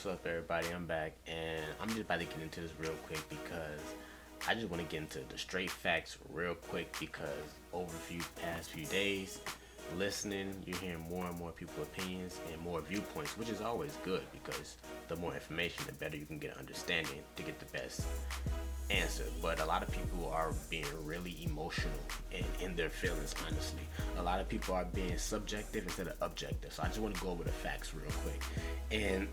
What's up, everybody? I'm back, and I'm just about to get into this real quick because I just want to get into the straight facts real quick because over the past few days, listening, you're hearing more and more people's opinions and more viewpoints, which is always good because the more information, the better you can get an understanding to get the best answer. But a lot of people are being really emotional and in their feelings, honestly. A lot of people are being subjective instead of objective. So I just want to go over the facts real quick. And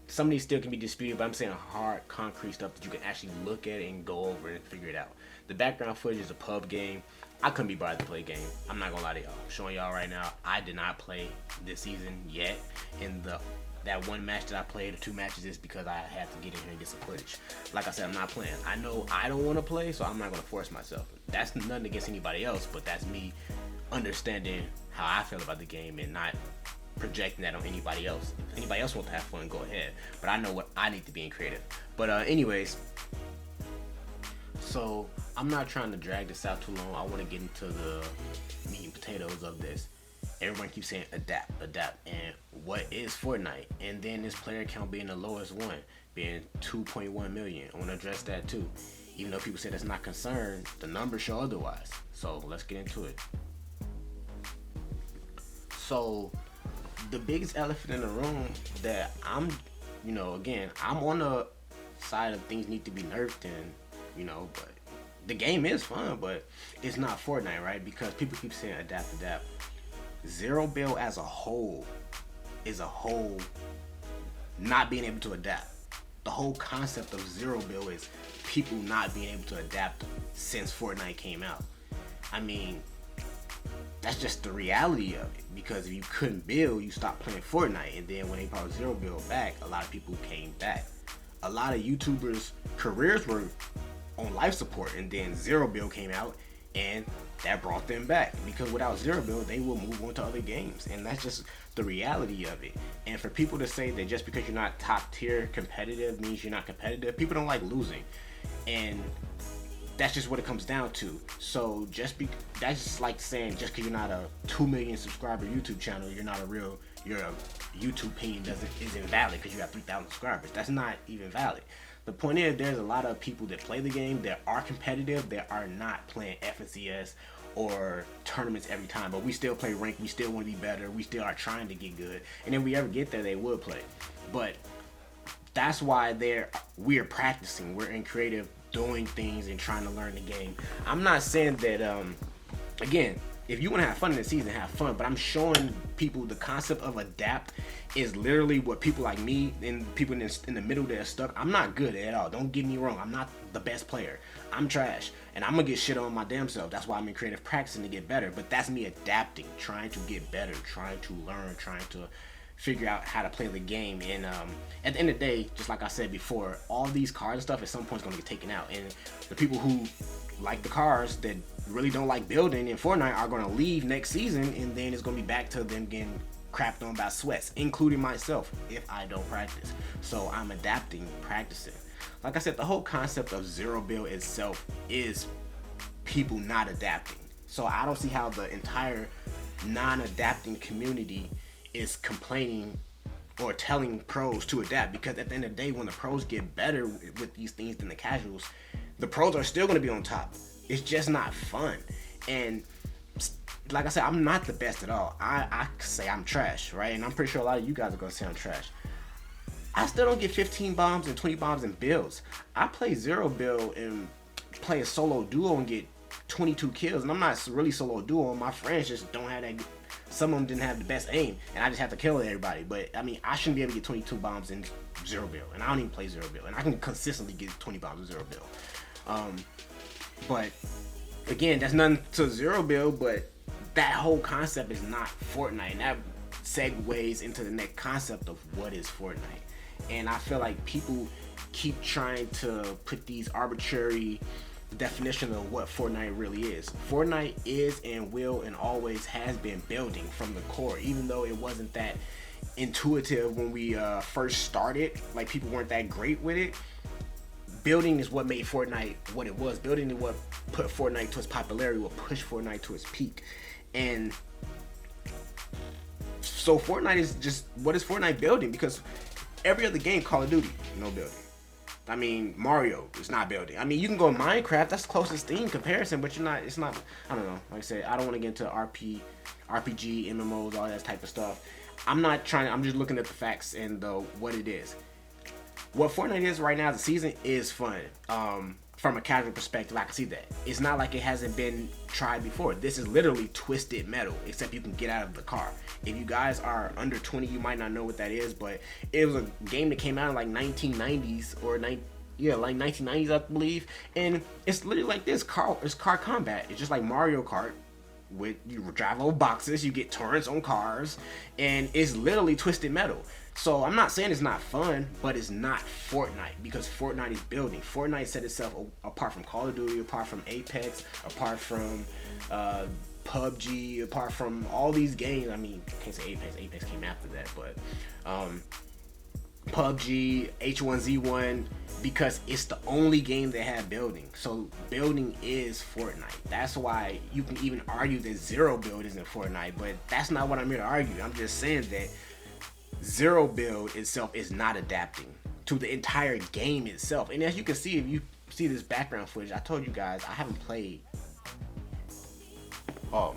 some of these still can be disputed, but I'm saying hard, concrete stuff that you can actually look at and go over and figure it out. The background footage is a pub game. I couldn't be bothered to play a game. I'm not gonna lie to y'all. I'm showing y'all right now, I did not play this season yet. And that one match that I played, or two matches, is because I had to get in here and get some footage. Like I said, I'm not playing. I know I don't want to play, so I'm not gonna force myself. That's nothing against anybody else, but that's me understanding how I feel about the game and not projecting that on anybody else. If anybody else wants to have fun, go ahead. But I know what I need to be in creative. But anyways, so I'm not trying to drag this out too long. I want to get into the meat and potatoes of this. Everyone keeps saying adapt, and what is Fortnite? And then this player count being the lowest one, being 2.1 million. I want to address that too. Even though people say that's not concerned, the numbers show otherwise. So let's get into it. So the biggest elephant in the room that again, I'm on the side of things need to be nerfed and, but the game is fun, but it's not Fortnite, right? Because people keep saying adapt. Zero Bill as a whole is not being able to adapt. The whole concept of Zero Bill is people not being able to adapt since Fortnite came out. I mean, that's just the reality of it, because if you couldn't build, you stopped playing Fortnite, and then when they brought Zero Bill back, a lot of people came back. A lot of YouTubers' careers were on life support, and then Zero Bill came out, and that brought them back, because without Zero Bill, they will move on to other games, and that's just the reality of it. And for people to say that just because you're not top tier competitive means you're not competitive, people don't like losing, and that's just what it comes down to. So that's just like saying just because you're not a 2 million subscriber YouTube channel, your YouTube opinion isn't valid because you have 3,000 subscribers. That's not even valid. The point is, there's a lot of people that play the game that are competitive, that are not playing FNCS or tournaments every time, but we still play rank, we still want to be better, we still are trying to get good, and if we ever get there, they will play. But that's why we're practicing, we're in creative, doing things and trying to learn the game. I'm not saying that, again, if you want to have fun in the season, have fun, but I'm showing people the concept of adapt is literally what people like me and people in the middle that are stuck. I'm not good at all. Don't get me wrong. I'm not the best player. I'm trash, and I'm gonna get shit on my damn self. That's why I'm in creative practicing to get better. But that's me adapting, trying to get better, trying to learn, trying to figure out how to play the game. And at the end of the day, just like I said before, all these cards and stuff at some point is gonna get taken out, and the people who like the cars that really don't like building in Fortnite are gonna leave next season, and then it's gonna be back to them getting crapped on by sweats, including myself, if I don't practice. So I'm adapting, practicing. Like I said, the whole concept of Zero Bill itself is people not adapting. So I don't see how the entire non-adapting community is complaining or telling pros to adapt, because at the end of the day, when the pros get better with these things than the casuals, the pros are still going to be on top. It's just not fun. And like I said, I'm not the best at all. I say I'm trash, right? And I'm pretty sure a lot of you guys are going to say I'm trash. I still don't get 15 bombs and 20 bombs in builds. I play Zero Bill and play a solo duo and get 22 kills, and I'm not really solo duo. My friends just don't have that. Some of them didn't have the best aim, and I just have to kill everybody. But I mean, I shouldn't be able to get 22 bombs in Zero Bill, and I don't even play Zero Bill, and I can consistently get 20 bombs in Zero Bill. But again, that's nothing to Zero Bill, but that whole concept is not Fortnite, and that segues into the next concept of what is Fortnite. And I feel like people keep trying to put these arbitrary definition of what Fortnite really is. Fortnite is and will and always has been building from the core, even though it wasn't that intuitive when we first started. Like, people weren't that great with it. Building is what made Fortnite what it was. Building is what put Fortnite to its popularity, what pushed Fortnite to its peak. And so Fortnite is just, what is Fortnite building? Because Every other game, Call of Duty, no building. I mean, Mario is not building. I mean, you can go Minecraft. That's the closest thing in comparison, but you're not. It's not. I don't know. Like I said, I don't want to get into RPG, MMOs, all that type of stuff. I'm not trying. I'm just looking at the facts and what it is. What Fortnite is right now, the season is fun. From a casual perspective, I can see that. It's not like it hasn't been tried before. This is literally twisted metal, except you can get out of the car. If you guys are under 20, you might not know what that is, but it was a game that came out in like 1990s or like 1990s, I believe. And it's literally like this. It's car combat. It's just like Mario Kart. You drive little boxes, you get turrets on cars, and it's literally twisted metal. So I'm not saying it's not fun, but it's not Fortnite, because Fortnite is building. Fortnite set itself apart from Call of Duty, apart from Apex, apart from PUBG, apart from all these games. I mean, I can't say Apex. Apex came after that, but PUBG, H1Z1, because it's the only game that had building. So building is Fortnite. That's why you can even argue that zero build isn't Fortnite, but that's not what I'm here to argue. I'm just saying that zero build itself is not adapting to the entire game itself. And as you can see, if you see this background footage, I told you guys I haven't played. Oh,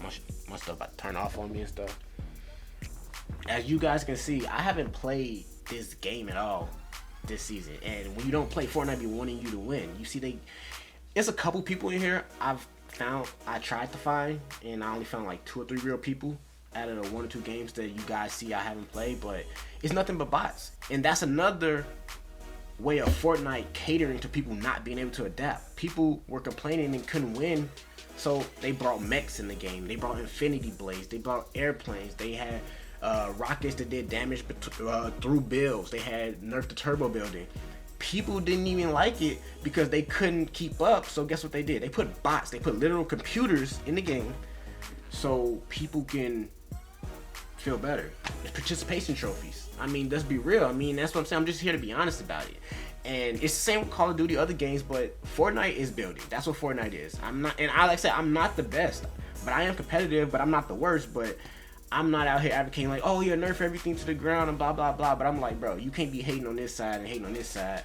my stuff about to turn off on me and stuff. As you guys can see, I haven't played this game at all this season. And when you don't play Fortnite, be wanting you to win. You see, there's a couple people in here I tried to find, and I only found like 2 or 3 real people out of the 1 or 2 games that you guys see I haven't played, but it's nothing but bots. And that's another way of Fortnite catering to people not being able to adapt. People were complaining and couldn't win, so they brought mechs in the game. They brought infinity blades. They brought airplanes. They had rockets that did damage through builds. They had nerfed the turbo building. People didn't even like it because they couldn't keep up, so guess what they did? They put bots. They put literal computers in the game so people can feel better. It's participation trophies. I mean, let's be real. I mean, that's what I'm saying. I'm just here to be honest about it. And it's the same with Call of Duty, other games, but Fortnite is building. That's what Fortnite is. Like I said, I'm not the best, but I am competitive, but I'm not the worst. But I'm not out here advocating like, oh yeah, nerf everything to the ground and blah blah blah. But I'm like, bro, you can't be hating on this side and hating on this side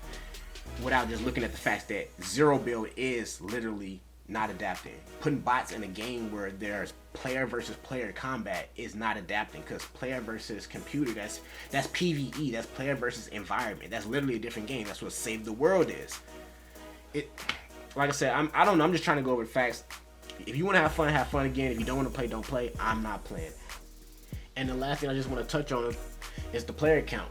without just looking at the fact that zero build is literally not adapting. Putting bots in a game where there's player versus player combat is not adapting, because player versus computer, that's PvE, that's player versus environment. That's literally a different game. That's what Save the World is. Like I said, I don't know. I'm just trying to go over the facts. If you want to have fun again. If you don't want to play, don't play. I'm not playing. And the last thing I just want to touch on is the player count.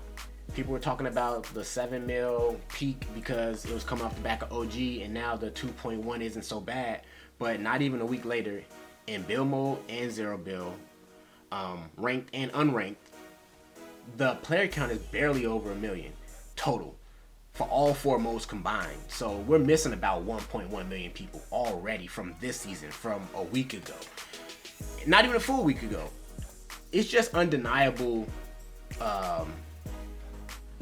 People were talking about the 7 mil peak because it was coming off the back of OG, and now the 2.1 isn't so bad. But not even a week later, in build mode and zero build, ranked and unranked, the player count is barely over 1 million total for all 4 modes combined. So we're missing about 1.1 million people already from this season, from a week ago. Not even a full week ago. It's just undeniable.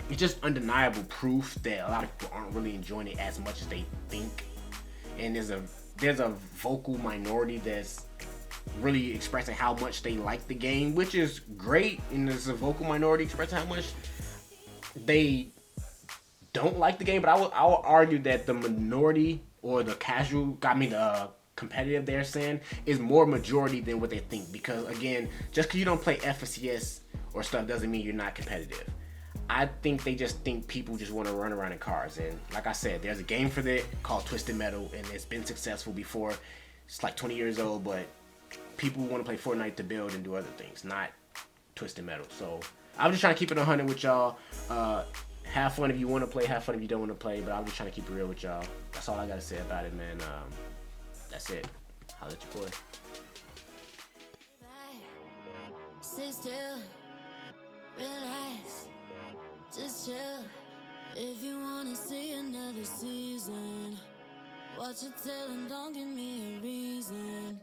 It's just undeniable proof that a lot of people aren't really enjoying it as much as they think. And there's a vocal minority that's really expressing how much they like the game, which is great. And there's a vocal minority expressing how much they don't like the game. But I will argue that the minority, or the competitive they're saying, is more majority than what they think. Because again, just because you don't play FCS or stuff doesn't mean you're not competitive. I think they just think people just want to run around in cars. And like I said, there's a game for that called Twisted Metal, and it's been successful before. It's like 20 years old, but people want to play Fortnite to build and do other things, not Twisted Metal. So I'm just trying to keep it 100 with y'all. Have fun if you want to play, have fun if you don't want to play, but I'm just trying to keep it real with y'all. That's all I got to say about it, man. That's it. Holla at your boy. Sit still, relax, just chill. If you wanna see another season, watch it till and don't give me a reason.